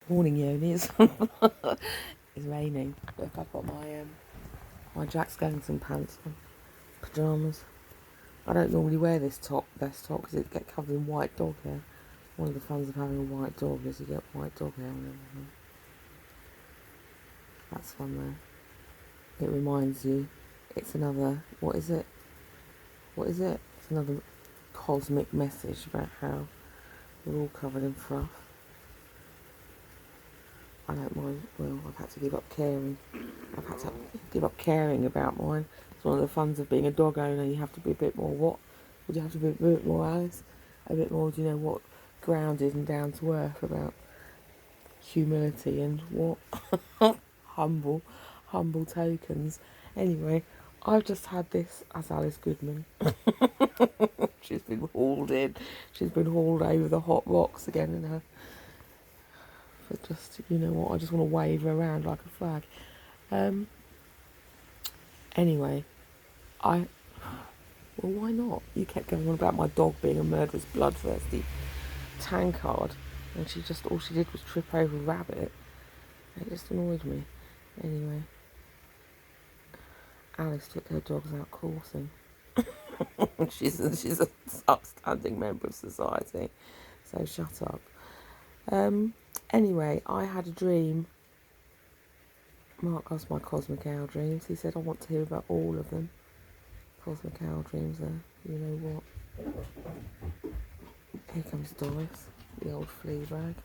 Morning, Yonis. It's raining. Look, I've got my Jack Skellington pants on, pyjamas. I don't normally wear this vest top, because it gets covered in white dog hair. One of the funs of having a white dog is you get white dog hair on everything. That's fun though. It reminds you. It's another. What is it? It's another cosmic message about how we're all covered in fluff. I don't mind. Well, I've had to give up caring. I've had to give up caring about mine. It's one of the funs of being a dog owner. You have to be a bit more what? Would you have to be a bit more Alice? A bit more, what? Grounded and down to earth about humility and what? humble tokens. Anyway, I've just had this as Alice Goodman. She's been hauled in. She's been hauled over the hot rocks again in her. But just, I just want to wave her around like a flag. Anyway, well, why not? You kept going on about my dog being a murderous, bloodthirsty tankard, and all she did was trip over a rabbit. It just annoyed me. Anyway, Alice took her dogs out coursing. she's an upstanding member of society, so shut up. Anyway, I had a dream. Mark asked my cosmic owl dreams. He said, I want to hear about all of them. Cosmic owl dreams are, you know what. Here comes Doris, the old flea bag.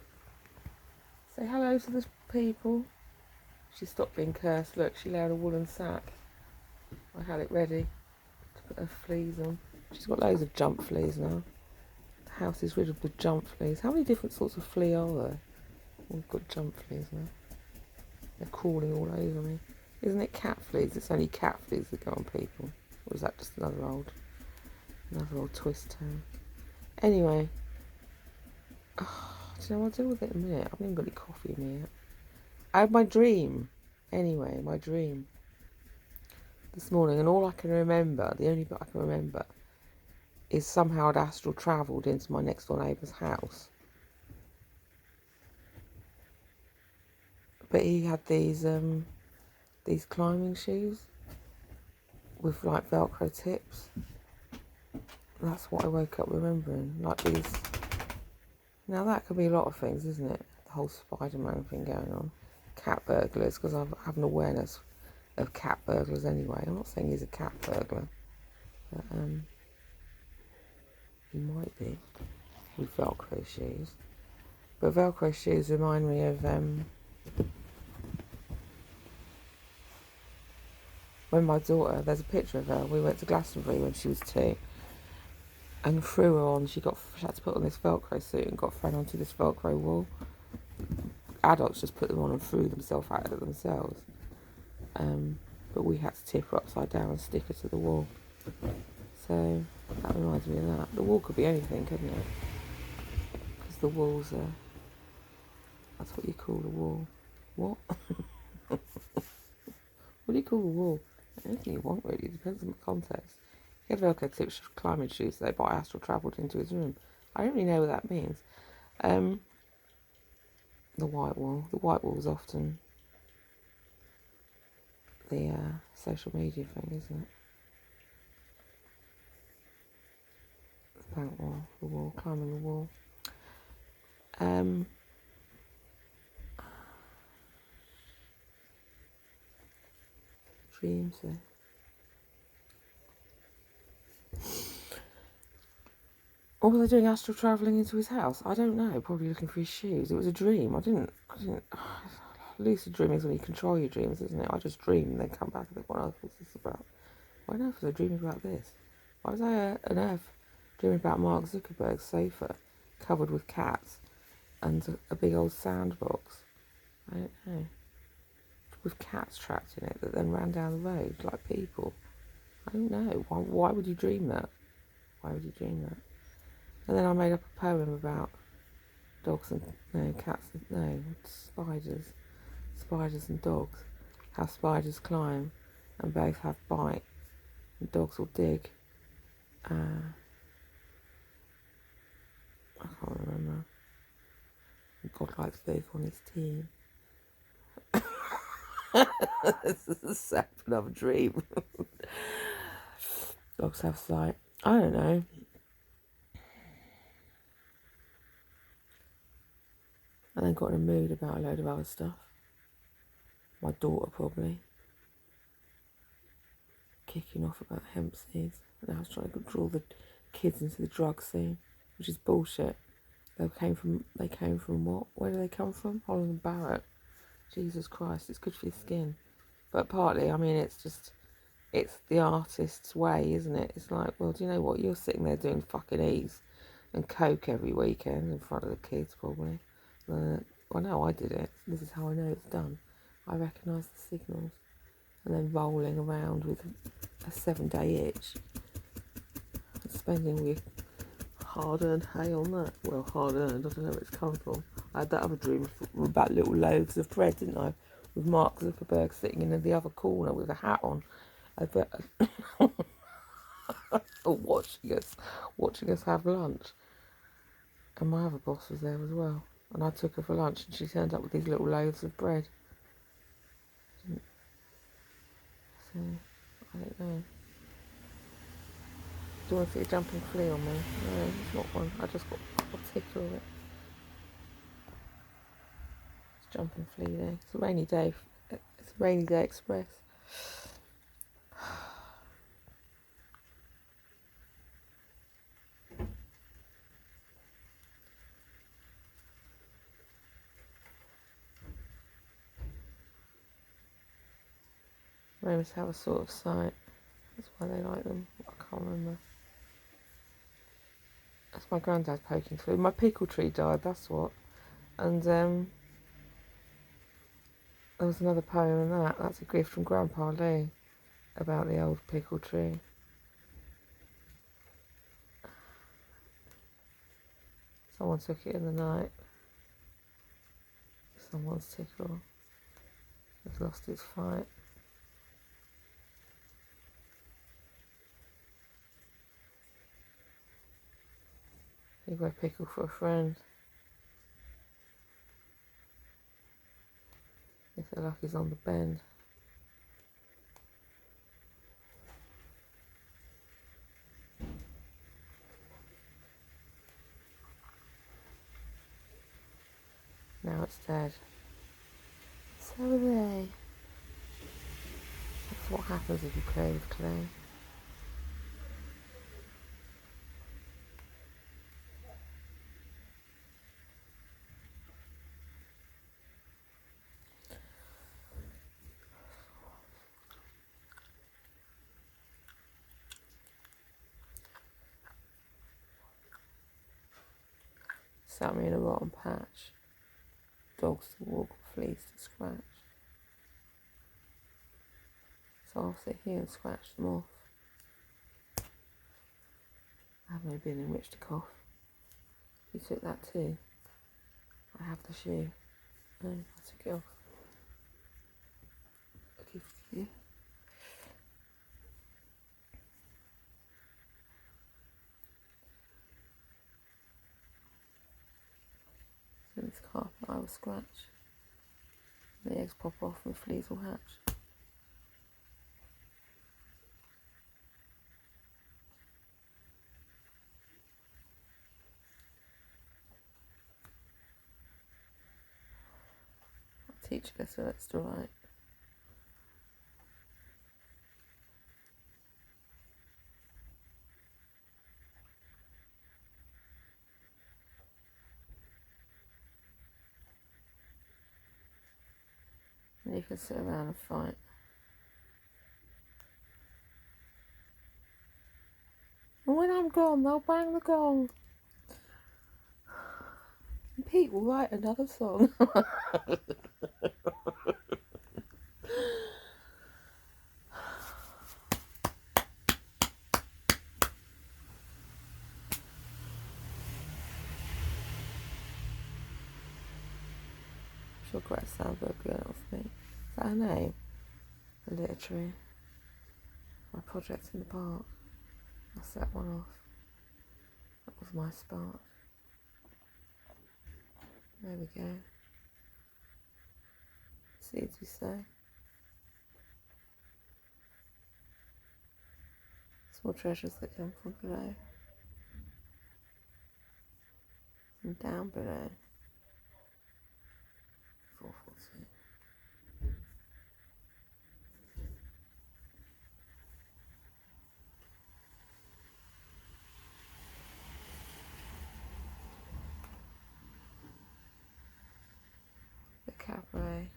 Say hello to the people. She stopped being cursed. Look, she lay on a woolen sack. I had it ready to put her fleas on. She's got loads of jump fleas now. The house is riddled with jump fleas. How many different sorts of flea are there? We've got jump fleas now. They're crawling all over me. Isn't it cat fleas? It's only cat fleas that go on people. Or is that just another old twist term? Anyway. I'll deal with it in a minute. I haven't even got any coffee in me yet. I had my dream. Anyway, my dream. This morning, and all I can remember, the only bit I can remember, is somehow I'd astral travelled into my next door neighbour's house. But he had these climbing shoes with like Velcro tips. That's what I woke up remembering, like these. Now that could be a lot of things, isn't it? The whole Spider-Man thing going on. Cat burglars, because I have an awareness of cat burglars anyway. I'm not saying he's a cat burglar, but he might be with Velcro shoes. But Velcro shoes remind me of when my daughter, there's a picture of her, we went to Glastonbury when she was 2, and threw her on, she had to put on this Velcro suit and got thrown onto this Velcro wall. Adults just put them on and threw themselves at it themselves. But we had to tip her upside down and stick her to the wall. So that reminds me of that. The wall could be anything, couldn't it? Because the walls are, that's what you call a wall. What? What do you call a wall? Anything you want, really. It depends on the context. He had Velcro tips for climbing shoes, though, but I astral travelled into his room. I don't really know what that means. The white wall. The white wall is often the social media thing, isn't it? The bank wall, the wall, climbing the wall. Dreams, though. What was I doing astral travelling into his house? I don't know, probably looking for his shoes. It was a dream. I didn't lucid dreaming is when you control your dreams, isn't it? I just dream and then come back and think, what else was this about? Why on earth was I dreaming about this? Why was I on earth dreaming about Mark Zuckerberg's sofa covered with cats and a big old sandbox? I don't know. With cats trapped in it that then ran down the road like people. I don't know. Why would you dream that? Why would you dream that? And then I made up a poem about spiders and dogs. How spiders climb and both have bite, and dogs will dig. I can't remember. God likes both on his team. This is a sap another dream. Dogs have sight. I don't know. And then got in a mood about a load of other stuff. My daughter probably. Kicking off about hemp seeds. And I was trying to draw the kids into the drug scene, which is bullshit. They came from what? Where do they come from? Holland and Barrett. Jesus Christ, it's good for your skin. But partly, I mean, it's the artist's way, isn't it? It's like, well, do you know what? You're sitting there doing fucking E's and coke every weekend in front of the kids, probably. Well, no, I did it. This is how I know it's done. I recognise the signals. And then rolling around with a 7-day itch. And spending all your hard-earned hay on that. Well, hard-earned, I don't know where it's come from. I had that other dream about little loaves of bread, didn't I? With Mark Zuckerberg sitting in the other corner with a hat on. watching us have lunch. And my other boss was there as well. And I took her for lunch and she turned up with these little loaves of bread. So, I don't know. Do you want to see a jumping flea on me? No, it's not one. I just got a tickle of it. It's jumping flea there. It's a rainy day. It's a rainy day express. Raymond's have a sort of sight. That's why they like them. I can't remember. That's my granddad poking through. My pickle tree died, that's what. And there was another poem in that. That's a gift from Grandpa Lee about the old pickle tree. Someone took it in the night. Someone's tickle has lost its fight. You go pickle for a friend. If the luck is on the bend. Now it's dead. So are they. That's what happens if you play with clay. Sat me in a rotten patch. Dogs to walk, fleas to scratch. So I'll sit here and scratch them off. I have no bin in which to cough. You took that too. I have the shoe. No, I took it off. A gift for you. So this carpet I will scratch. The eggs pop off and the fleas will hatch. I'll teach you so that's all right. And you can sit around and fight. And when I'm gone, they'll bang the gong. And Pete will write another song. She'll Greta Sandberg girls me. Is that her name? The literary. My project in the park. I set one off. That was my spark. There we go. Seeds we sow. Small treasures that come from below. From down below. 442. The cabaret.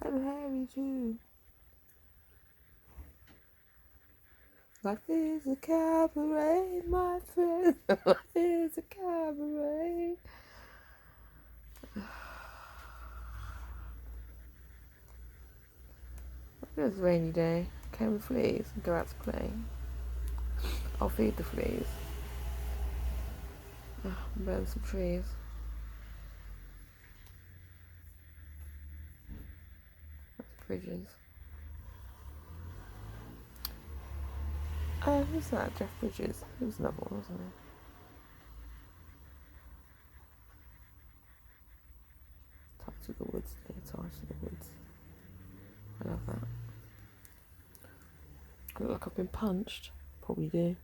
I'm hairy too. Life is a cabaret, my friend. Life is a cabaret. It was a rainy day. Came with fleas and go out to play. I'll feed the fleas. Burn some trees. That's Bridges. Who's that? Jeff Bridges. He was another one, wasn't he? Tied to the woods, dear. Tied to the woods. I love that. I look like I've been punched. Probably do.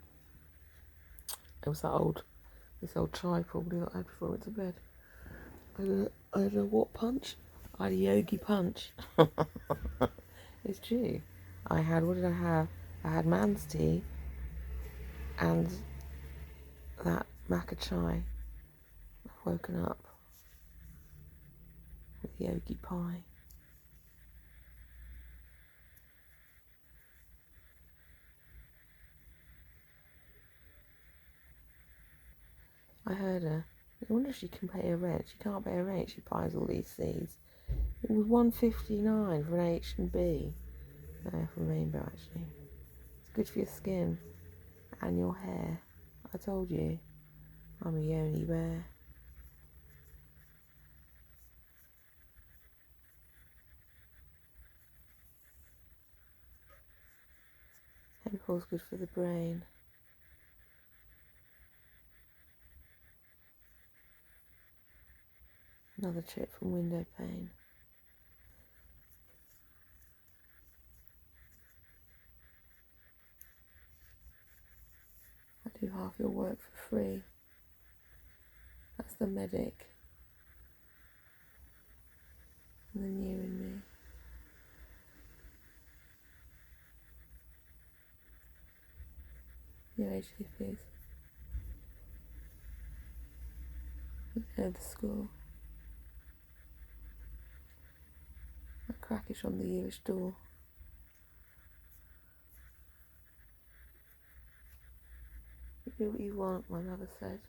It was this old chai probably that I had before I went to bed. I had a what punch? I had a yogi punch. It's true. What did I have? I had man's tea and that maca chai. I've woken up with yogi pie. I heard her. I wonder if she can pay her rent. She can't pay her rent. She buys all these seeds. It was $1.59 for an H&B. No, from Rainbow actually. It's good for your skin and your hair. I told you, I'm a yoni bear. Hempel's good for the brain. Another tip from window pane. I do half your work for free. That's the medic. And then you and me. Your HCPs. You know the score. A crackish on the Irish door. You do what you want, my mother said.